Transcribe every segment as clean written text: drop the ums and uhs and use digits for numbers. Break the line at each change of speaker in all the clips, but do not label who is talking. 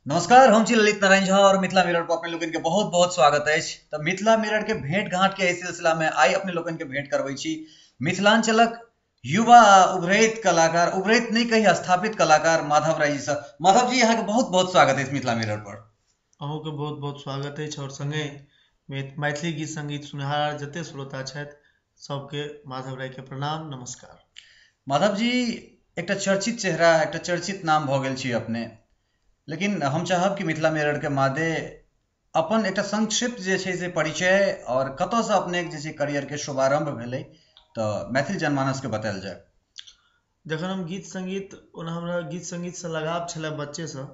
नमस्कार, हम छी ललित नारायण झा और मिथिला मिरर पर अपने लोगन के बहुत बहुत स्वागत अछि। तऽ मिथिला मिरर के भेंट घाट के एहि सिलसिला में आइ अपने लोगन के भेंट करबै छी मिथिलांचलक युवा आ उभरैत कलाकार, उभरैत नहीं कही स्थापित कलाकार माधव राय जी से। माधव जी, यहाँ के बहुत बहुत स्वागत है मिथिला मिरर पर।
अहूँके बहुत बहुत स्वागत अछि और संगे मैथिली गीत संगीत सुनहार जते श्रोता छथि सबके माधव राय के प्रणाम नमस्कार।
माधव जी, एकटा चर्चित चेहरा, एकटा चर्चित नाम भऽ गेल छी अपने, लेकिन हम चाहब कि मिथिला मिरर के मादे अपन एकटा संक्षिप्त जे छै से परिचय और कतयसँ अपने जे छै करियर के शुभारंभ भेलै तऽ मैथिल जनमानस के बतायल जाय।
जखन हम गीत संगीत ओना हमरा गीत संगीत से लगाव छलै बच्चे से,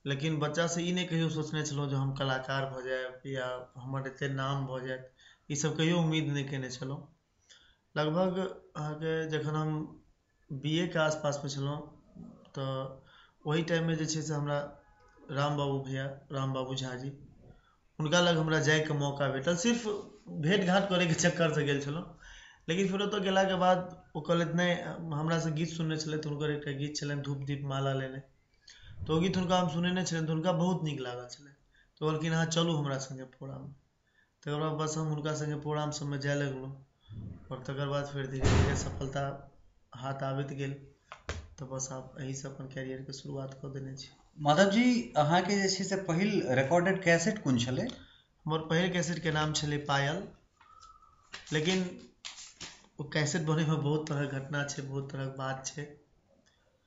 लेकिन बच्चा से ई नहि कहियो सोचने छलहुँ जे हम कलाकार भऽ जायब या हमर एते नाम भऽ जायत, ई सब कहियो उम्मीद नहि केने छलहुँ। लगभग अहाँके जखन हम बीए के आसपास में छलहुँ तऽ ओहि टाइम में जे छै से हमरा राम बाबू भैया, राम बाबू झा जी, हुनका लग हमरा जायके मौका भेटल। सिर्फ भेंट घाट करैके चक्करसँ गेल छलहुँ, लेकिन फिर ओतऽ गेलाके बाद ओ कहलथि नहि, हमरासँ गीत सुनने छलथि, हुनकर एकटा गीत छलनि धूप दीप माला लेने, तऽ ओ गीत हुनका हम सुनेने छलनि तऽ हुनका बहुत नीक लागल छलनि। तऽ कहलखिन अहाँ चलू हमरा सङ्गे प्रोग्राममे। तकर बाद बस हम हुनका सङ्गे प्रोग्राम सबमे जाय लगलहुँ और तकर बाद फिर धीरे धीरे सफलता हाथ आबैत गेल, तऽ बस आब एहिसँ अपन कैरियरके शुरुआत कऽ देने छी।
माधव जी, अहाँके जे छै से पहिल रिकॉर्डेड कैसेट कोन छलै?
हमर पहिल कैसेटके नाम छलै पायल, लेकिन ओ कैसेट बनैमे बहुत तरहक घटना छै, बहुत तरहक बात छै,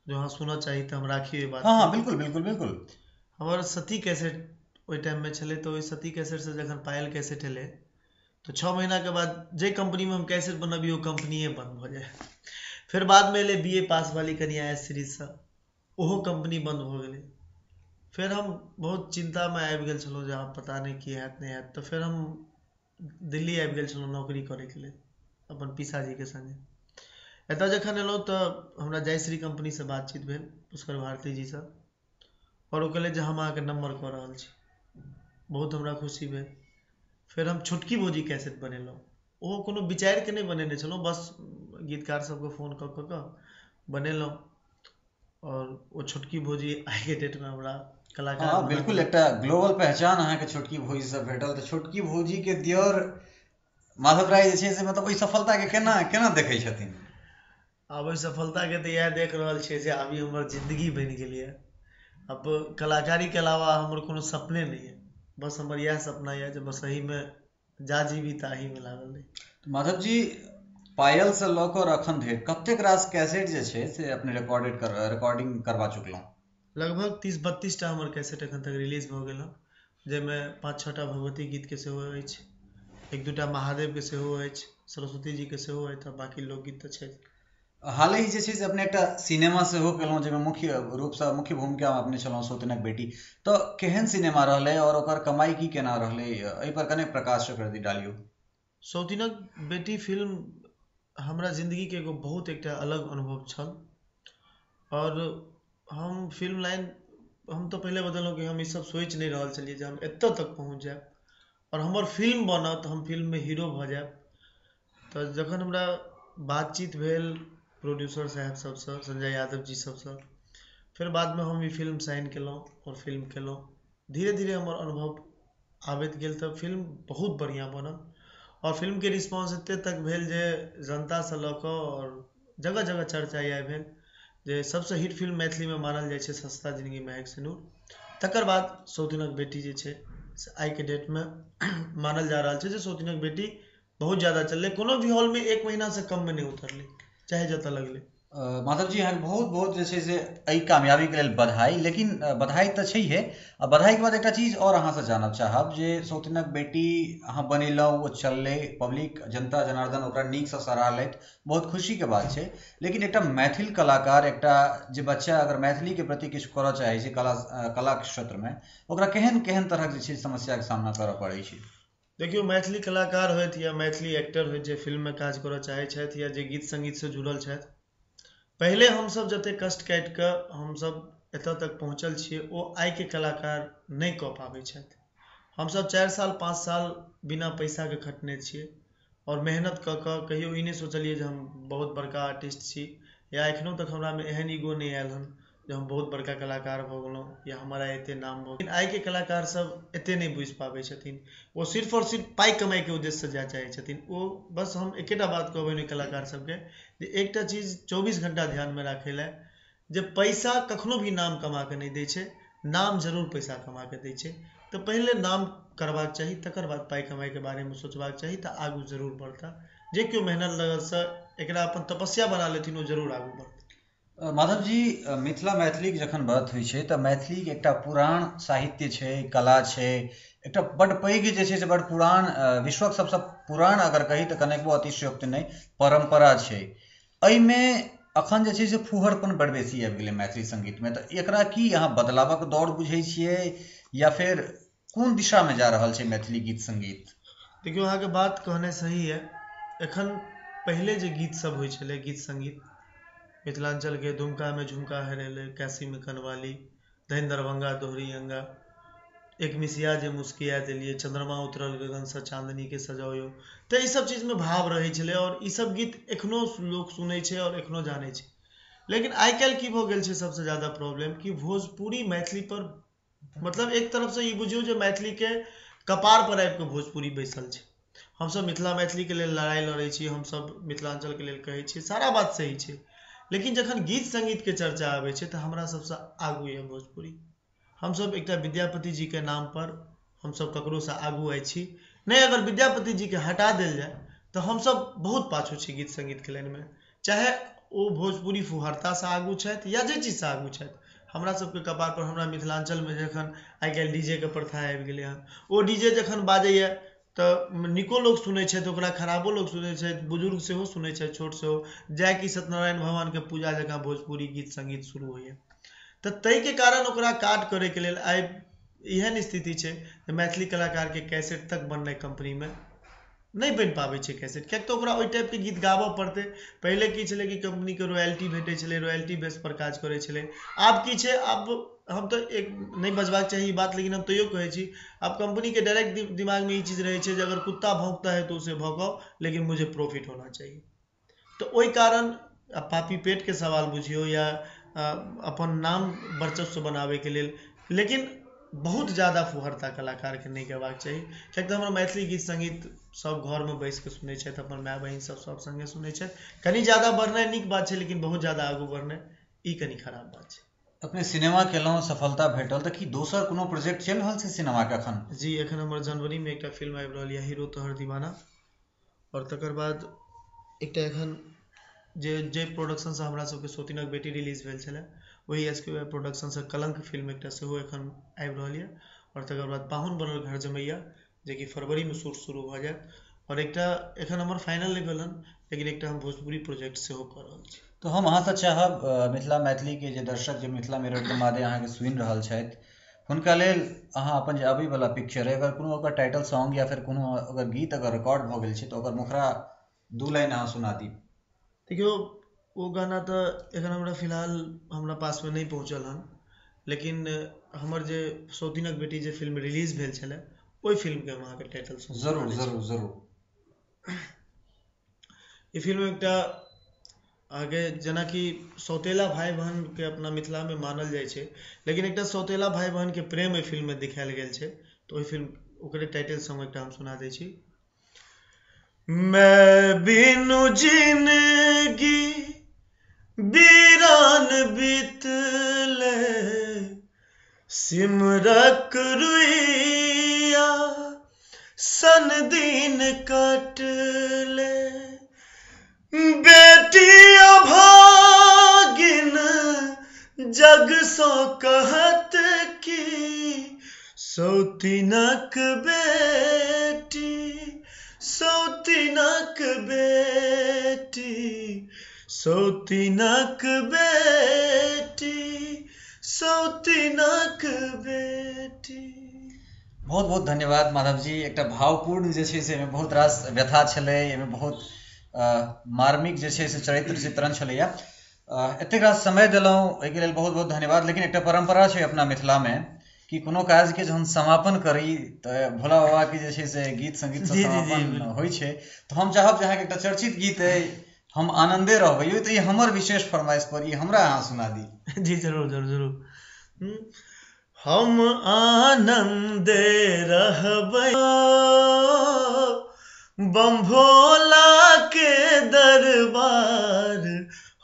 जो अहाँ सुनऽ चाही तऽ हम राखी ओहि
हाँ हाँ,
बातके।
बिल्कुल बिल्कुल बिल्कुल।
हमर सती कैसेट ओहि टाइममे छलै, तऽ ओहि सती कैसेटसँ जखन पायल कैसेट एलै तऽ 6 महीनाके बाद जे कंपनीमे हम कैसेट बनबियै ओ कंपनिये बंद भऽ जाय। फिर बादमे एलै बी ए पास वाली कनिया एस सीरीजसँ, ओहो कंपनी बंद भऽ गेलै। फिर हम बहुत चिंतामे आबि गेल छलहुँ जे आब पता नहि की हैत नहि हैत, तऽ फिर हम दिल्ली आबि गेल छलहुँ नौकरी करैके लेल अपन पिताजीके संगे। एतऽ जखन एलहुँ तऽ हमरा जयश्री कंपनीसँ बातचीत भेल, पुष्कर भारती जीसँ, और ओ कहलथि जे हम अहाँके नंबर कऽ रहल छी। बहुत हमरा खुशी भेल। फिर हम छोटकी भौजी कैसेट बनेलहुँ, ओहो कोनो विचारि के नहि बनेने छलहुँ, बस गीतकार सबके फोन कऽ कऽ बनेलहुँ और ओ छोटकी भौजी आइके डेटमे हमरा कलाकार
हाँ
बना
बिल्कुल,
देलक।
एकटा ग्लोबल पहचान अहाँके छोटकी भौजीसँ भेटल। तऽ छोटकी भौजी के दियर माधव राय जे छै से मतलब ओहि सफलता के केना केना देखै छथिन?
आब ओहि सफलताके तऽ इएह देख रहल छियै जे आब ई हमर जिंदगी बनि गेल यऽ। अब कलाकारी के अलावा हमर कोनो सपने नहीं है, बस हमर इएह सपना है जे बस एहीमे जा जीवी ताहीमे लागल रही।
माधव जी, पायल से लऽ कऽ अखन धरि कतेक रास कैसेट जे छै से अपने रिकॉर्डिंग करवा चुकलहुँ?
लगभग 30-32टा हमर कैसेट एखन तक रिलीज भऽ गेल हँ, जाहिमे 5-6टा भगवती गीतके सेहो अछि, 1-2टा महादेवके सेहो अछि, सरस्वती जीके सेहो अछि, आ बाँकी लोकगीत तऽ छै।
हालहि जे छै से अपने एकटा सिनेमा सेहो केलहुँ जाहिमे मुख्य रूपसँ मुख्य भूमिकामे अपने छलहुँ सौतनक बेटी। तऽ केहन सिनेमा रहलै और ओकर कमाई की केना रहलै, एहि पर कने प्रकाश डालियौ।
सौतिनक बेटी फिल्म हमरा जिंदगीके एगो बहुत एकटा अलग अनुभव छल। और हम फिल्म लाइन, हम तऽ पहिले बतेलहुँ कि हम ई सब सोचि नहि रहल छलियै जे हम एतऽ तक पहुँच जायब और हमर फिल्म बनत, हम फिल्ममे हीरो भऽ जायब। तऽ जखन हमरा बातचीत भेल प्रोड्यूसर साहब सबसँ, संजय यादव जी सबसँ, फिर बादमे हम ई फिल्म साइन केलहुँ और फिल्म केलहुँ। धीरे धीरे हमर अनुभव आबैत गेल तऽ फिल्म बहुत बढ़िआँ बनल और फिल्मके रिस्पॉन्स एते तक भेल जे जनतासँ लऽ कऽ और जगह जगह चर्चा इएह भेल जे सबसँ हिट फिल्म मैथिलीमे मानल जाइ छै सस्ता जिंदगी महक सिनूर। तकर बाद सौतिनक बेटी जे छै से आइके डेटमे मानल जा रहल छै जे सौतिनक बेटी बहुत ज़्यादा चललै, कोनो भी हॉलमे 1 महीनासँ कममे नहि उतरलै, चाहे जतऽ लगलै।
माधव जी, अहाँके बहुत बहुत जे छै से एहि कामयाबीके लेल बधाई। लेकिन बधाई तऽ छैहे, आ बधाईके बाद एकटा चीज और अहाँसँ जानब चाहब जे सौतिनक बेटी अहाँ बनेलहुँ, ओ चललै, पब्लिक जनता जनार्दन ओकरा नीकसँ सराहलथि, बहुत खुशीके बात छै। लेकिन एकटा मैथिल कलाकार, एकटा जे बच्चा अगर मैथिलीके प्रति किछु करऽ चाहै छै कला के क्षेत्रमे, ओकरा केहन केहन तरहक जे छै समस्याके सामना करऽ पड़ै छै?
देखियौ, मैथिली कलाकार होथि या मैथिली एक्टर होथि जे फिल्ममे काज करऽ चाहै छथि या जे गीत संगीतसँ जुड़ल छथि, पहिले हमसब जते कष्ट काटि कऽ हमसब एतऽ तक पहुँचल छियै ओ आइके कलाकार नहि कऽ पाबै छथि। हमसब 4 साल 5 साल बिना पैसाके खटने छियै और मेहनत कऽ कऽ कहियो ई नहि सोचलियै जे हम बहुत बड़का आर्टिस्ट छी, या एखनो तक हमरामे एहन ईगो नहि आयल हन जे हम बहुत बड़का कलाकार भऽ गेलहुँ या हमारा एते नाम भऽ गेल। आइ के कलाकार सब एते नहीं बुझि पाबै छथिन, वो सिर्फ और सिर्फ पाई कमाई के उद्देश्य से जाय चाहै छथिन। वो बस हम एकेटा बात कहबै कलाकार सबके जे एकटा चीज 24 घंटा ध्यान में राखे लए, जे पैसा कखनो भी नाम कमा के नहीं दै छै, नाम जरूर पैसा कमा के दै छै। तो पहले नाम करबाक चाही, तकर बाद पाई कमाई के बारे में सोचबाक चाही, तऽ आगू जरूर बढ़ता। जे केओ मेहनत लगन से एकरा अपन तपस्या बना लेथिन, ओ जरूर आगू बढ़ता।
माधव जी, मिथिला मैथिलीक जखन बात होइ छै तऽ मैथिलीक एकटा पुरान साहित्य छै, कला छै, एकटा बड्ड पैघ जे छै से बड्ड पुरान, विश्वक सबसँ पुरान अगर कही तऽ कनेको अतिशयोक्ति नहि, परम्परा छै। एहिमे अखन जे छै से फुहरपन बड्ड बेसी आबि गेलै मैथिली संगीतमे, तऽ एकरा की अहाँ बदलावक दौड़ बुझै छियै या फिर कोन दिशामे जा रहल छै मैथिली गीत संगीत?
देखियौ, अहाँके बात कहने सही है। एखन पहले जे गीत सब होइ छलै, गीत संगीत मिथिलांचल के दुमका में झुमका हेरेले, कैसी में कनवाली, धन दरभंगा दोहरी अंगा, एक मिसिया जे मुस्किया देलिए, चंद्रमा उतरल गगन से चांदनी के सजाओ, तो ई सब चीज में भाव रहे छले और ई सब गीत एखनो लोग सुनै छै और एखनो जानै छै। लेकिन आइ काल्हि की भऽ गेल छै सबसे ज्यादा प्रॉब्लम कि भोजपुरी मैथिली पर, मतलब एक तरफ से ई बुझियौ जे मैथिली के कपार पर आबि के भोजपुरी बैसल छै। हम सब मिथिला मैथिली के लेल लड़ाई लड़ै छी, हम सब मिथिलांचल के लेल कहै छी, सारा बात सही छै। लेकिन जखन गीत संगीत के चर्चा आबै छै तऽ हमरा सबसे आगू ये भोजपुरी। हम सब एकटा विद्यापति जी के नाम पर हम सब ककरो से आगू आइ छी नहीं। अगर विद्यापति जी के हटा देल जाए तो हम सब बहुत पाछू छी गीत संगीत के लाइन में, चाहे वो भोजपुरी फुहरता से आगू छथि या जे चीज से आगू छथि। हमरा सबके कपार पर, हमरा मिथिलांचल में जखन आइ काल्हि डीजे के प्रथा आबि गेलै हन, ओ डीजे जखन बाजैया तऽ निको लोग सुनै छथि, ओकरा खराबो लोग सुनै छथि, बुजुर्ग सेहो सुनै छथि, छोट सेहो। जय कि सत्यनारायण भगवान के पूजा जकाँ भोजपुरी गीत संगीत शुरू होइए, तऽ ताहि के कारण ओकरा काट करे के लेल आइ एहन स्थिति छै जे मैथिली कलाकार के कैसेट तक बननाइ कंपनी में नहीं बन पाबै छै कैसेट, कियाक तऽ ओकरा ओहि टाइप के गीत गाबऽ पड़तै। पहले की छलै कि कंपनी के रॉयल्टी भेटै छलै, रॉयल्टी बेस पर काज करै छलै। आब की छै, आब हम तो एक नहीं बजबाक चाही बात, लेकिन हम तैयो कहै छी, अब कंपनी के डायरेक्ट दिमाग में ये चीज रहे छै, अगर कुत्ता भौंकता है तो उसे भौंकाओ, लेकिन मुझे प्रॉफिट होना चाहिए। तो ओहि कारण पापी पेट के सवाल बुझियो या अपन नाम वर्चस्व बनावे के लेल, लेकिन बहुत ज्यादा फुहरता कलाकार के नहीं कहबाक चाही। कियाक तऽ हमर मैथिली गीत संगीत सब घर में बैस के सुनै छथि, अपन माय बहिन सब संगे सुनै छथि। कनी ज्यादा बढ़नाइ नीक बात छै, लेकिन बहुत ज्यादा आगू बढ़नाइ ई कनी खराब बात छै।
अपने सिनेमा केलहुँ, सफलता भेटल, तऽ की दोसर कोनो प्रोजेक्ट चलि रहल छै सिनेमा के अखन?
जी, एखन हमर जनवरी में एकटा फिल्म आबि रहल यऽ, हीरो तोहर दीवाना, और तकर बाद एकटा एखन जे प्रोडक्शन से हमरा सबके सोतिनक बेटी रिलीज भेल छलै, वही एसके प्रोडक्शन से कलंक फिल्म एकटा सेहो एखन आबि रहल यऽ, और तकर बाद पाहुन बनल घर जमैया, जे कि फरवरी में शूट शुरू भऽ जायत। और एकटा एखन हमर फाइनल नहि भेल हन, लेकिन एकटा हम भोजपुरी प्रोजेक्ट सेहो कऽ रहल छी।
तो हम अहाँ से चाहब, मिथिला मैथिली के जे दर्शक जे मिथिला मिरर के मादे अहाँ के सुनि रहल छथि, हुनका लेल अहाँ अपन जे आबै वाला पिक्चर है, अगर कोनो ओकर टाइटल सॉन्ग या फिर कोनो अगर गीत अगर रिकॉर्ड भऽ गेल छै, तऽ ओकर मुखरा 2 लाइन अहाँ सुना दी।
देखियो, वो गाना तो एखन हमरा फिलहाल हमरा पास में नहीं पहुँचल हन, लेकिन हमर जे सौतिनक बेटी जे फिल्म रिलीज भेल छलै, ओहि फिल्म के हम अहाँके टाइटल सॉन्ग
जरूर जरूर जरूर।
ई फिल्म एकटा आगे जेनाकि सौतेला भाई बहन के अपना मिथिला में मानल जाइ छै, लेकिन एकटा सौतेला भाई बहन के प्रेम एहि फिल्म में दिखायल गेल छै। तो ओहि फिल्म ओकरे टाइटल सॉन्ग एकटा हम सुना दै छी। मैं बिनु जिंदगी बीरान बीतले, सिमरक रुइया सन दिन कटले, बेटी अभागिन जग सो कहत की, सौतिनक बेटी, सौतिनक बेटी, सौतिनक बेटी, सौतिनक बेटी।
बहुत बहुत धन्यवाद माधव जी। एकटा भावपूर्ण जे छै से एहिमे बहुत रास व्यथा छलै, एहिमे बहुत मार्मिक जे छै से चरित्र चित्रण छलैया। एतेक रास समय देलहुँ ओहिके लेल बहुत बहुत धन्यवाद। लेकिन एकटा परंपरा छै अपना मिथिलामे कि कोनो काज के जहन समापन करी तऽ भोला बाबा के जे छै से गीत संगीत से समापन होइ छै। तऽ हम चाहब जे अहाँके एकटा चर्चित गीत अइ हम आनंदे रहबै। तो ये हमर विशेष फरमाइश पर ये हमरा अहाँ सुना दी।
जी जरूर जरूर जरूर। हम आनंदे रहबै बम भोला के दरबार,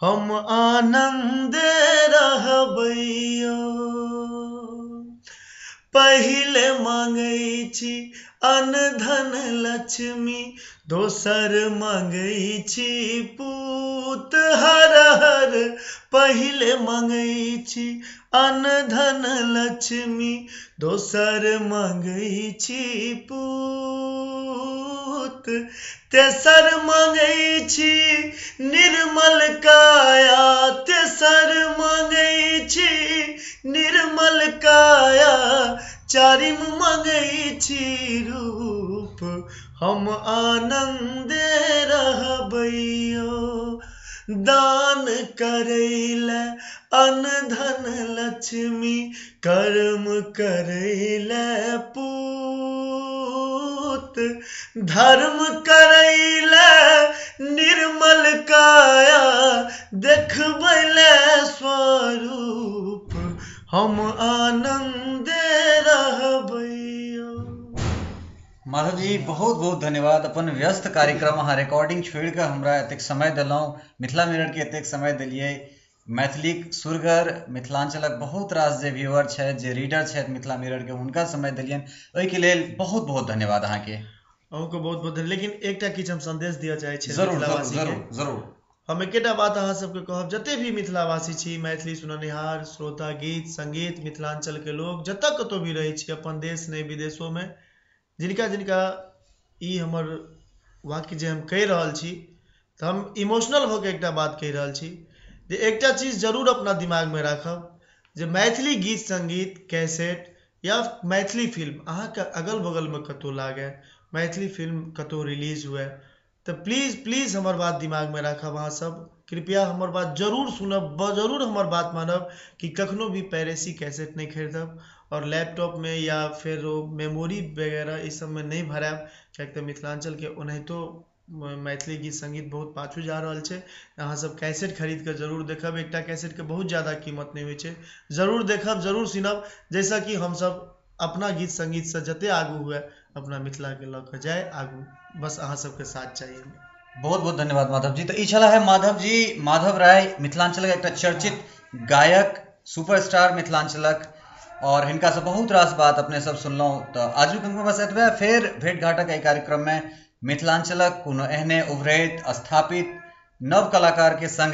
हम आनंदे रहबै। पहिले मांगै छी अन्न धन लक्ष्मी, दोसर मांगै छी पूत हर हर। पहिले मांगै छी अन्न धन लक्ष्मी, दोसर मांगै छी पूत। तेसर मांगै छी निर्मल काया, तेसर मांगै छी निर्मल काया। चारिम मांगै छी रूप, हम आनंदे रहबै। दान करैले अन्न धन लक्ष्मी, कर्म करैले पूत। धर्म करैले निर्मल काया, देखबैले स्वरूप, हम आनंदे रहबै।
माधव जी बहुत बहुत धन्यवाद। अपन व्यस्त कार्यक्रम अहाँ रिकॉर्डिंग छोड़ के हमरा एतेक समय दिलहुँ, मिथिला मिरर के एतेक समय दिलियै। मैथिलीक सुरगर मिथिलांचलक बहुत रास जे व्यूअर छथि, जे रीडर छथि मिथिला मिरर के, हुनका समय दिलियनि, ओहिके लेल बहुत बहुत धन्यवाद अहाँके।
अहूँके बहुत बहुत धन्यवाद। लेकिन एकटा किछु हम संदेश दिअ चाहै छी
जरूर जरूर
मिथिलावासी के।
जरूर जरूर।
हम एकेटा बात अहाँ सबके कहब, जते भी मिथिलावासी छी, मैथिली सुननिहार श्रोता, गीत संगीत मिथिलांचल के लोग जतऽ कतौ भी रहै छी, अपन देश ने विदेशों में, जिनका जिनका ई हमर वाक्य जे हम कहि रहल छी, तऽ हम इमोशनल भऽ के एकटा बात कहि रहल छी जे एकटा चीज जरूर अपना दिमाग में राखब, जे मैथिली गीत संगीत कैसेट या मैथिली फिल्म अहाँके अगल बगल में कतौ लागे, मैथिली फिल्म कतौ रिलीज हुए, तो प्लीज प्लीज हमर बात दिमाग में राखब। अहाँ सब कृपया हमर बात जरूर सुनब, जरूर हमर बात मानब कि कखनो भी पैरेसी कैसेट नहीं खरीदब और लैपटॉप में या फिर मेमोरी वगैरह इस सब में नहीं भराब, कियाकि मिथिलांचल के ओनाहितो मैथिली गीत संगीत बहुत पाछू जा रहल छै। अहाँ सब कैसेट खरीद के जरूर देखब। एकटा कैसेट के बहुत ज्यादा कीमत नहीं होइ छै, जरूर देखब जरूर सुनब, जैसा कि हम सब अपना गीत संगीत से जते आगू हुए अपना मिथिला के लऽ के जाए आगू, बस अहाँ सबके साथ चाहिए।
बहुत बहुत धन्यवाद माधव जी। तो ई छला है माधव जी, माधव राय, मिथिलांचल के एकटा चर्चित गायक, सुपरस्टार मिथिलांचलक, और हिनका से बहुत रास बात अपने सब सुनलहुँ। तो आजू के बस एतबे, फेर भेंट घाटक एहि कार्यक्रम में मिथिलांचलक कोनो एहने उभरैत स्थापित नव कलाकार के संग